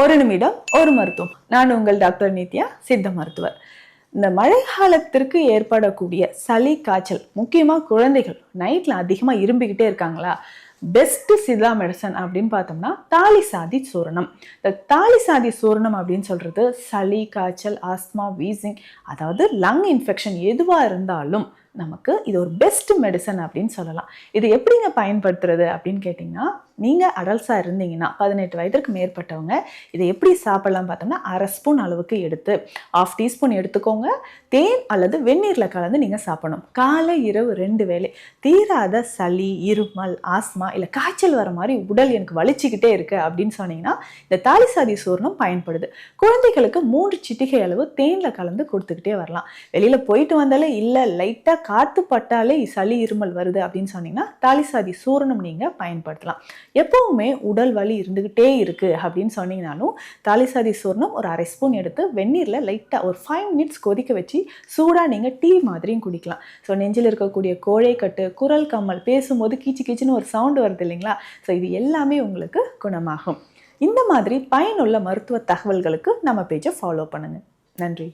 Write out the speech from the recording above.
ஒரு நிமிடம் ஒரு மருத்துவம். நான் உங்கள் டாக்டர் நித்யா, சித்த மருத்துவர். இந்த மழை காலத்திற்கு ஏற்படக்கூடிய சளி, காய்ச்சல், முக்கியமா குழந்தைகள் நைட்ல அதிகமா இரும்பிக்கிட்டே இருக்காங்களா, பெஸ்ட் சித்தா மெடிசன் அப்படின்னு பார்த்தோம்னா தாலி சாதி சூரணம். இந்த தாலி சாதி சூரணம் அப்படின்னு சொல்றது சளி, காய்ச்சல், ஆஸ்மா, வீசிங், அதாவது லங் இன்ஃபெக்ஷன் எதுவா இருந்தாலும் நமக்கு இது ஒரு பெஸ்ட் மெடிசன் அப்படின்னு சொல்லலாம். இது எப்படிங்க பயன்படுத்துறது அப்படின்னு கேட்டிங்கன்னா, நீங்கள் அடல்ட்ஸாக இருந்தீங்கன்னா 18 வயதிற்கு மேற்பட்டவங்க இதை எப்படி சாப்பிடலாம் பார்த்தோம்னா, அரை ஸ்பூன் அளவுக்கு எடுத்து 1/2 டீஸ்பூன் எடுத்துக்கோங்க. தேன் அல்லது வெந்நீரில் கலந்து நீங்கள் சாப்பிடணும். காலை இரவு 2 வேளை. தீராத சளி, இருமல், ஆஸ்மா இல்லை காய்ச்சல் வர மாதிரி உடல் எனக்கு வலிச்சுக்கிட்டே இருக்கு அப்படின்னு சொன்னீங்கன்னா இந்த தாலிசாதி சூர்ணம் பயன்படுது. குழந்தைகளுக்கு 3 சிட்டிகை அளவு தேனில் கலந்து கொடுத்துக்கிட்டே வரலாம். வெளியில் போயிட்டு வந்தாலே இல்லை லைட்டாக காற்று பட்டாலே சளி, இருமல் வருது அப்படின்னு சொன்னீங்கன்னா தாலிசாதி சூரணம் நீங்கள் பயன்படுத்தலாம். எப்பவுமே உடல் வலி இருந்துகிட்டே இருக்கு அப்படின்னு சொன்னீங்கனாலும் தாலிசாதி சூர்ணம் ஒரு அரை ஸ்பூன் எடுத்து வெந்நீரில் லைட்டாக ஒரு 5 மினிட்ஸ் கொதிக்க வச்சு சூடாக நீங்கள் டீ மாதிரியும் குடிக்கலாம். ஸோ நெஞ்சில் இருக்கக்கூடிய கோழைக்கட்டு, குரல் கம்மல், பேசும்போது கீச்சு கீச்சுன்னு ஒரு சவுண்டு வருது இல்லைங்களா, ஸோ இது எல்லாமே உங்களுக்கு குணமாகும். இந்த மாதிரி பயனுள்ள மருத்துவ தகவல்களுக்கு நம்ம பேஜை ஃபாலோ பண்ணுங்க. நன்றி.